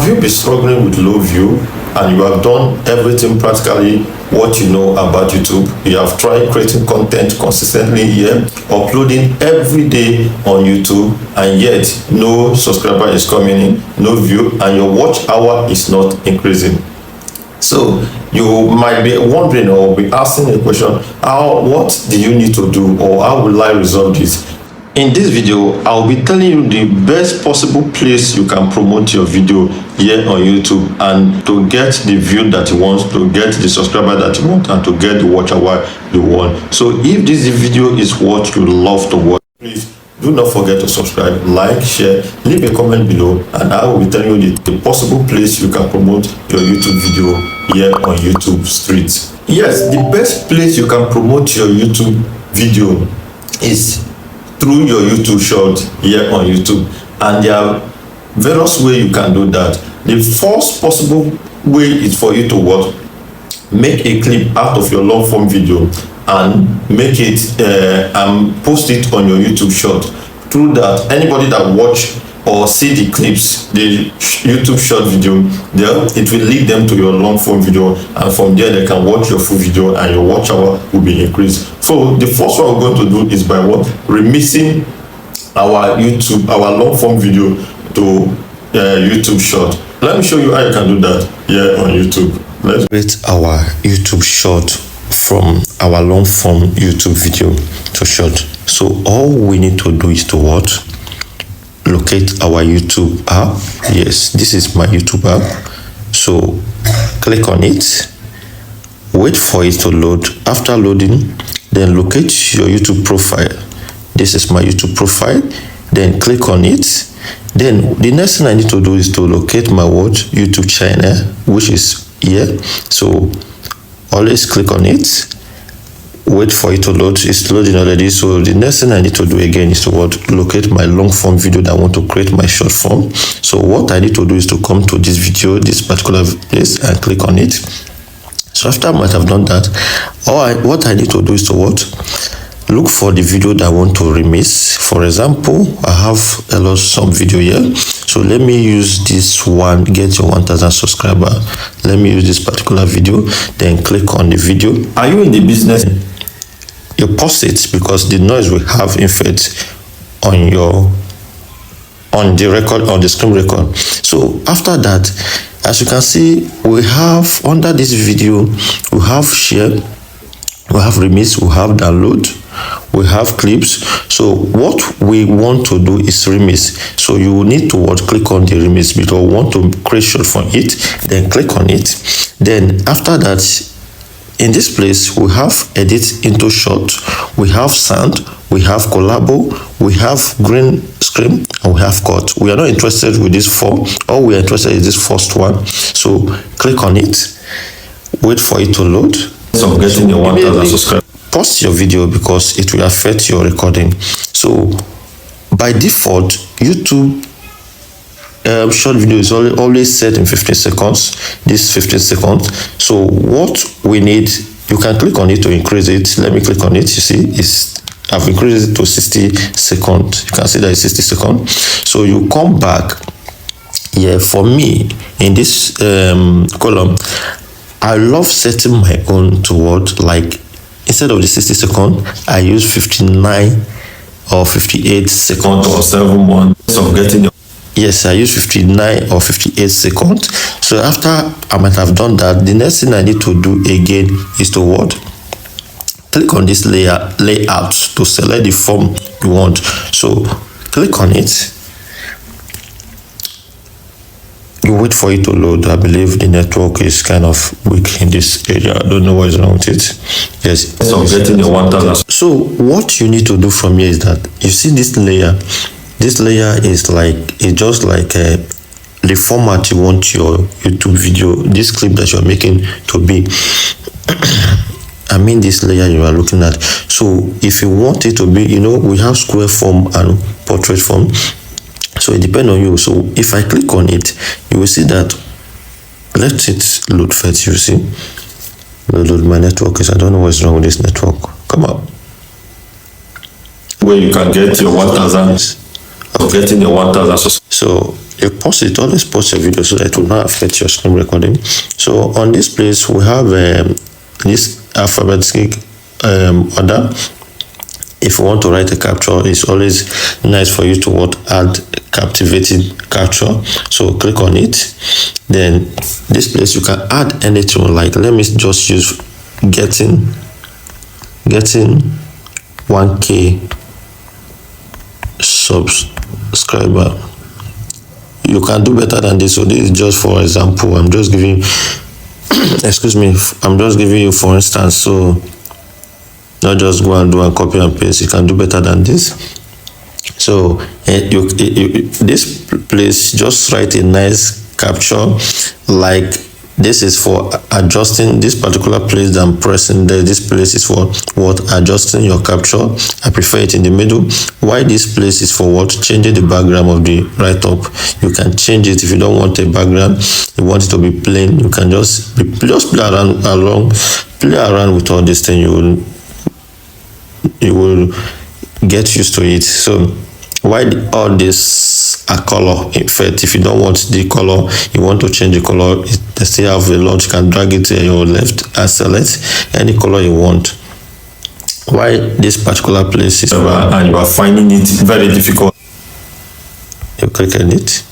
Have you been struggling with low view and you have done everything practically what you know about YouTube? You have tried creating content consistently here, uploading every day on YouTube, and yet no subscriber is coming in, no view, and your watch hour is not increasing. So you might be wondering or be asking a question, what do you need to do, or how will I resolve this? In this video, I'll be telling you the best possible place you can promote your video here on YouTube and to get the view that you want, to get the subscriber that you want, and to get the watch hour you want. So if this video is what you love to watch, please do not forget to subscribe, like, share, leave a comment below, and I will be telling you the possible place you can promote your YouTube video here on YouTube Street. Yes, the best place you can promote your YouTube video is through your YouTube short here on YouTube, and there are various ways you can do that. The first possible way is for you to what? Make a clip out of your long form video and make it and post it on your YouTube short. Through that, anybody that watch or see the clips, the YouTube short video, there it will lead them to your long form video, and from there they can watch your full video and your watch hour will be increased. So the first one we're going to do is by what? Remixing our long form video to YouTube short. Let me show you how you can do that here on YouTube. Let's create our YouTube short from our long form YouTube video to short. So all we need to do is to what? Locate our YouTube app. Yes, this is my YouTube app. So click on it, wait for it to load. After loading, then locate your YouTube profile. This is my YouTube profile. Then click on it. Then the next thing I need to do is to locate my YouTube channel, which is here. So always click on it, wait for it to load. It's loading already. So the next thing I need to do again is to locate my long form video that I want to create my short form. So what I need to do is to come to this video, this particular place, and click on it. So after I might have done that, what I need to do is to look for the video that I want to remix. For example, I have some video here. So let me use this one, get your 1000 subscriber. Let me use this particular video, then click on the video. Are you in the business? You pause it because the noise will have effect on the record, on the screen record. So after that, as you can see, we have under this video, we have share, we have remix, we have download, we have clips. So what we want to do is remix. So you will need to click on the remix because we want to create short from it. Then click on it. Then after that, in this place, we have edit into short, we have sound, we have collabo, we have green screen, and we have cut. We are not interested with this four. All we are interested in this first one. So click on it, wait for it to load. So getting your 1000 subscribers. Pause your video because it will affect your recording. So by default, YouTube short video is always set in 15 seconds. This 15 seconds. So what we need, you can click on it to increase it. Let me click on it. You see, I've increased it to 60 seconds. You can see that it's 60 seconds. So you come back here. For me, in this column, I love setting my own to like instead of the 60 seconds, I use 59 or 58 seconds or 7 months of getting your. Yes, I use 59 or 58 seconds. So after I might have done that, the next thing I need to do again is to click on this layout to select the form you want. So click on it. You wait for it to load. I believe the network is kind of weak in this area. I don't know what is wrong with it. Yes. So getting your 1000. So what you need to do from here is that you see this layer. This layer is just like the format you want your YouTube video, this clip that you're making to be. I mean this layer you are looking at. So if you want it to be, we have square form and portrait form. So it depends on you. So if I click on it, you will see that, let it load first, you see. Load my network is, I don't know what's wrong with this network. Come on. Where you can get your 1000. Of getting the 1000. So you pause it, always pause your video so that it will not affect your screen recording. So on this place we have this alphabetic order. If you want to write a capture, it's always nice for you to add captivating capture. So click on it. Then this place you can add anything, like let me just use getting 1K subscriber. You can do better than this. So this is just for example. I'm just giving excuse me, I'm just giving you for instance. So not just go and do and copy and paste. You can do better than this. So this place, just write a nice capture, like this is for adjusting this particular place that I'm pressing there. This place is for adjusting your capture. I prefer it in the middle. Why this place is for changing the background of the write-up. You can change it if you don't want a background, you want it to be plain. You can just play around with all this thing. You will get used to it. So why all this a color effect? If you don't want the color, you want to change the color, they still have a lot. You can drag it to your left and select any color you want. Why this particular place is and you are finding it very difficult, you click on it.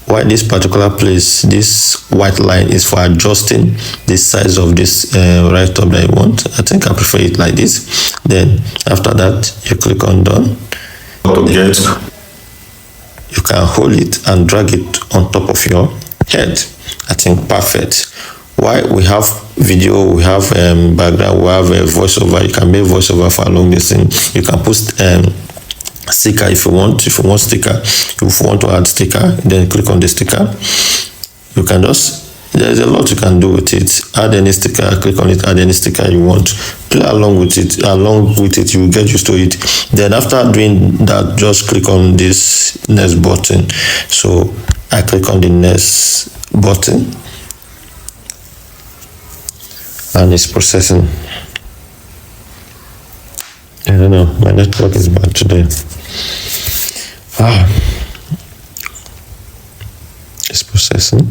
Why this particular place, this white line, is for adjusting the size of this write-up that you want. I think I prefer it like this. Then after that, you click on done. You can hold it and drag it on top of your head. I think perfect. Why we have video, we have background, we have a voiceover. You can make voiceover for along this thing. You can post sticker if you want sticker. If you want to add sticker, then click on the sticker. You can just, there's a lot you can do with it. Add any sticker, click on it, add any sticker you want, play along with it. You will get used to it. Then after doing that, just click on this next button. So I click on the next button and it's processing. I don't know, my network is bad today. It's processing.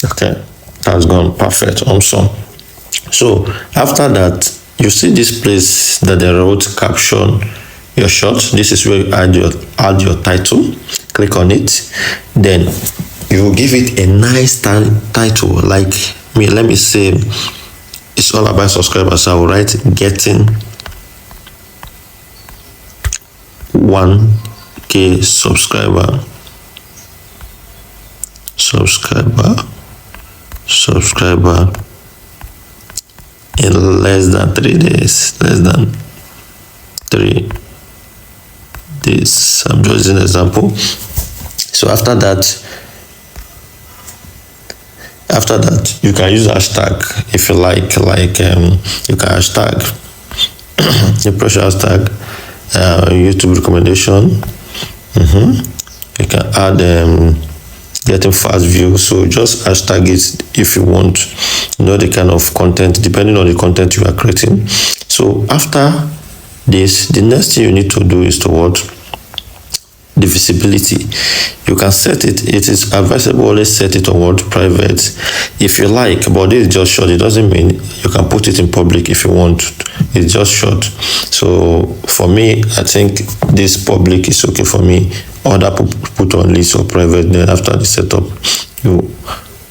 Okay, that's gone perfect. Awesome. So after that, you see this place that they wrote caption your shot. This is where you add your title. Click on it. Then you will give it a nice title. Like me, let me say it's all about subscribers. I will write getting 1K subscriber in less than 3 days. I'm just using an example. So after that you can use hashtag if you like you can hashtag you press hashtag YouTube recommendation. You can add getting fast views. So just hashtag it if you want, the kind of content, depending on the content you are creating. So after this, the next thing you need to do is to the visibility. You can set it. It is advisable always set it on private if you like, but this is just short. It doesn't mean you can put it in public if you want. It's just short. So for me, I think this public is okay for me. Other people put on list or private. Then after the setup, you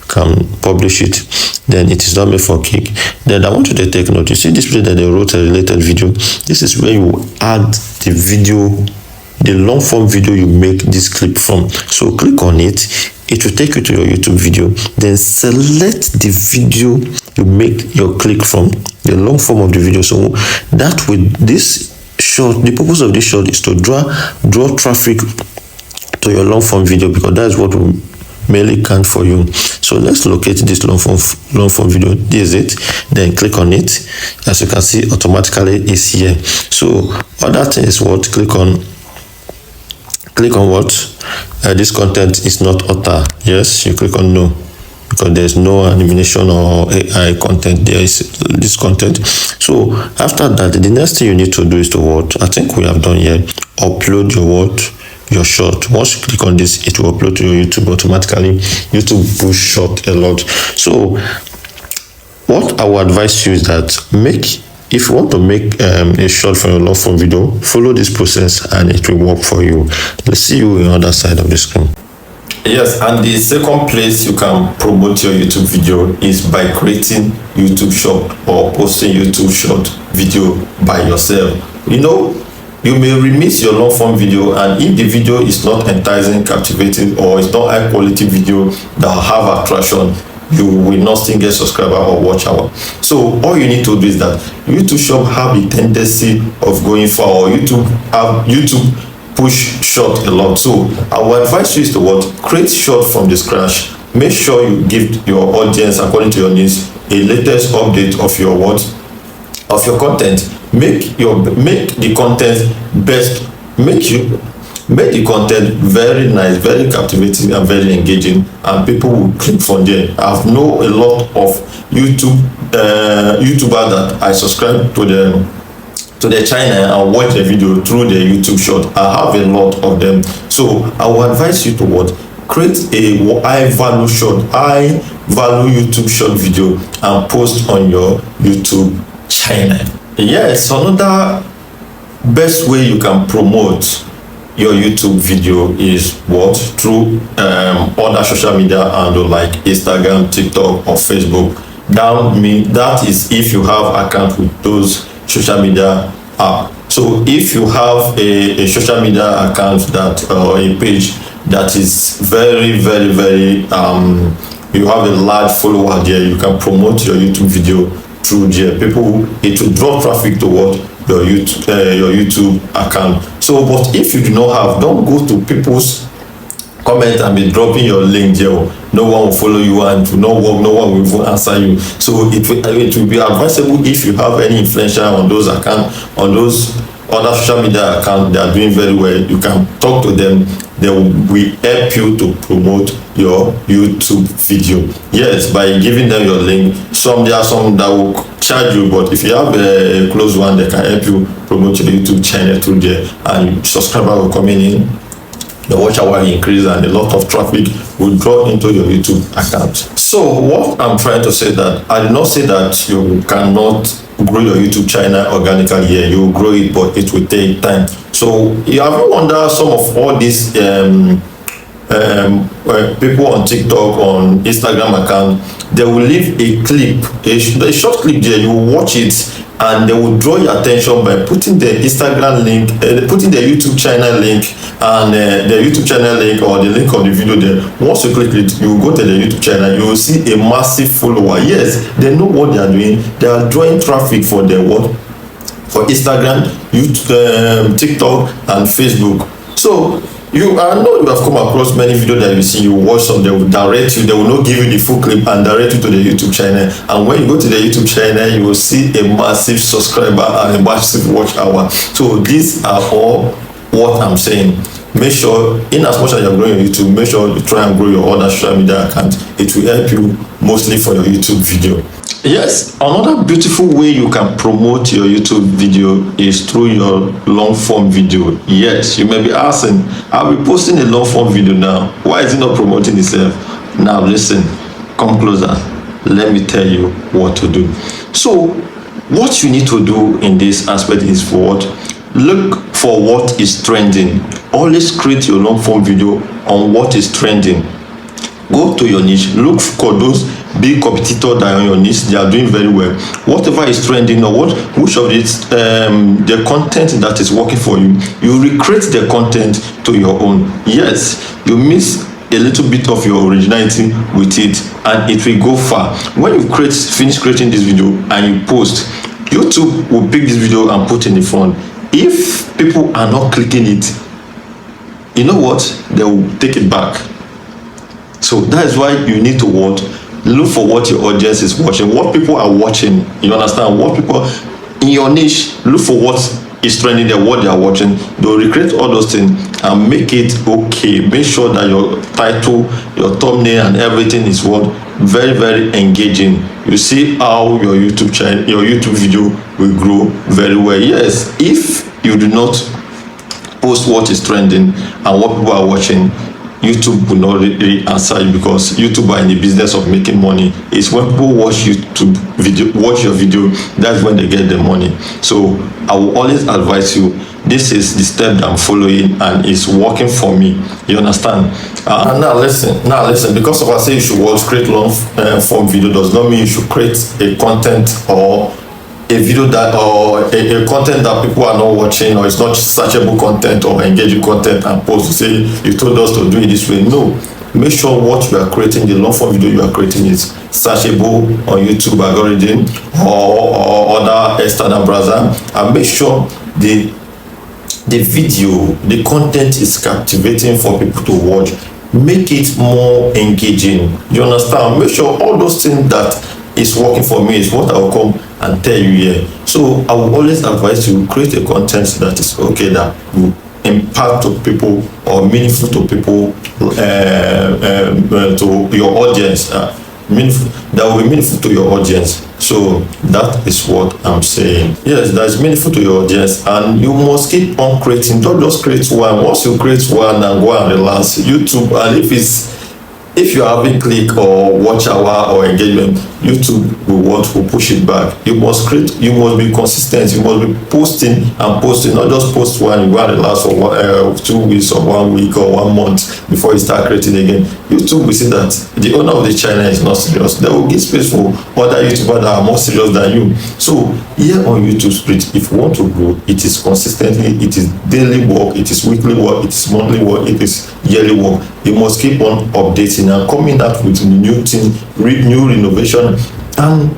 can publish it. Then it is not made for kick. Then I want you to take note. You see this place that they wrote a related video. This is where you add the video, the long form video you make this clip from. So click on it. It will take you to your YouTube video. Then select the video you make your click from, the long form of the video. So that with this short, the purpose of this short is to draw traffic to your long form video, because that's what will mainly count for you. So let's locate this long form video. This is it. Then click on it. As you can see, automatically it's here. So other thing is click on what this content is not author. Yes, you click on no. because there's no animation or AI content. There is this content. So after that, the next thing you need to do is to what I think we have done here: upload your short. Once you click on this, it will upload to your YouTube automatically. YouTube push short a lot. So what I would advise you is that if you want to make a short for your long form video, follow this process and it will work for you. Let's see you on the other side of the screen. Yes, and the second place you can promote your YouTube video is by creating YouTube short or posting YouTube short video by yourself. You may remix your long form video, and if the video is not enticing, captivating, or it's not high quality video that will have attraction, you will not still get subscriber or watch hour. So all you need to do is that YouTube short have a tendency of going far, or YouTube push short a lot. So I would advise you is to create short from the scratch. Make sure you give your audience, according to your needs, a latest update of your content. Make the content best. Make the content very nice, very captivating, and very engaging, and people will click from there. I've know a lot of YouTubers that I subscribe to their channel and watch the video through their YouTube short. I have a lot of them. So I will advise you to create a high value YouTube short video and post on your YouTube channel. Yes, another best way you can promote your YouTube video is through other social media handle like Instagram, TikTok, or Facebook. That is if you have account with those social media app. So if you have a social media account that or a page that is very, very, very you have a large follower there, you can promote your YouTube video through there. It will draw traffic to your YouTube account. So but if you do not have, don't go to people's comment and be dropping your link there. No one will follow you and to no one will even answer you. So it will be advisable if you have any influencer on those accounts, on those other social media accounts that are doing very well. You can talk to them. They will help you to promote your YouTube video. Yes, by giving them your link. There are some that will charge you, but if you have a close one, they can help you promote your YouTube channel through there, and subscribers will come in. The watch hour increase and a lot of traffic will draw into your YouTube account. So what I'm trying to say that I did not say that you cannot grow your YouTube channel organically. Yeah, you will grow it, but it will take time. So you have wondered some of all these people on TikTok, on Instagram account, they will leave a clip, a short clip there. You will watch it, and they will draw your attention by putting the Instagram link, putting the YouTube channel link, and the YouTube channel link or the link of the video there. Once you click it, you will go to the YouTube channel. You will see a massive follower. Yes, they know what they are doing. They are drawing traffic for their for Instagram, YouTube, TikTok, and Facebook. So I know you have come across many videos that you see, you watch some, they will direct you, they will not give you the full clip and direct you to the YouTube channel. And when you go to the YouTube channel, you will see a massive subscriber and a massive watch hour. So these are all what I'm saying. Make sure, in as much as you're growing your YouTube, make sure you try and grow your other social media account. It will help you mostly for your YouTube video. Yes, another beautiful way you can promote your YouTube video is through your long form video. Yes, you may be asking, I'll be posting a long form video now. Why is it not promoting itself? Now listen, come closer. Let me tell you what to do. So what you need to do in this aspect is look for what is trending. Always create your long form video on what is trending. Go to your niche, look for those big competitors that are on your niche. They are doing very well. Whatever is trending or which of it the content that is working for you, you recreate the content to your own. Yes, you miss a little bit of your originality with it, and it will go far. When you finish creating this video and you post, YouTube will pick this video and put in the front. If people are not clicking it, you know what? They will take it back. So that is why you need to look for what your audience is watching, what people are watching. You understand? What people in your niche, look for what is trending there, what they are watching. They'll recreate all those things and make it okay. Make sure that your title, your thumbnail and everything is what very, very engaging. You see how your YouTube channel, your YouTube video will grow very well. Yes, if you do not post what is trending and what people are watching, YouTube will not really answer you, because YouTube are in the business of making money. It's when people watch YouTube video, watch your video, that's when they get the money. So I will always advise you, this is the step that I'm following and it's working for me. You understand? Now listen, because of I say you should create long form video does not mean you should create a content or a video that or a content that people are not watching, or it's not searchable content or engaging content and post to say you told us to do it this way. No, make sure what you are creating, the long form video you are creating, is searchable on YouTube algorithm or other external browser, and make sure the video, the content is captivating for people to watch. Make it more engaging. You understand? Make sure all those things that is working for me is what I will come and tell you here. So I will always advise you, create a content that is okay, that will impact to people or meaningful to people, to your audience, meaningful, that will be meaningful to your audience. So that is what I'm saying. Yes, that is meaningful to your audience, and you must keep on creating. Don't just create one. Once you create one and go and relax, YouTube, and if you are having click or watch hour or engagement, YouTube will push it back. You must be consistent. You must be posting and posting, not just post one, you go and relax for 2 weeks or 1 week or 1 month before you start creating again. YouTube will see that the owner of the channel is not serious. They will give space for other YouTubers that are more serious than you. So here on YouTube Street, if you want to grow, it is consistently, it is daily work, it is weekly work, it is monthly work, it is yearly work. You must keep on updating and coming up with new thing, new innovation, and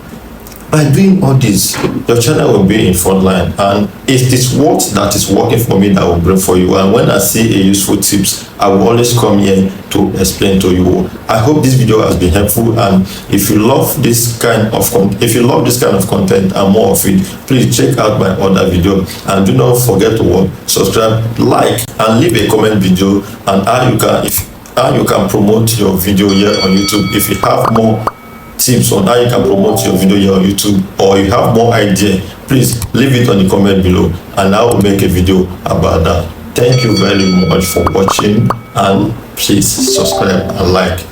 by doing all this, your channel will be in front line, and it is what that is working for me that will bring for you. And when I see a useful tips, I will always come here to explain to you. I hope this video has been helpful, and if you love this kind of content and more of it, please check out my other video, and do not forget to subscribe, like, and leave a comment video and how you can promote your video here on YouTube. If you have more tips on how you can promote your video here on YouTube, or you have more idea, please leave it on the comment below and I will make a video about that. Thank you very much for watching, and please subscribe and like.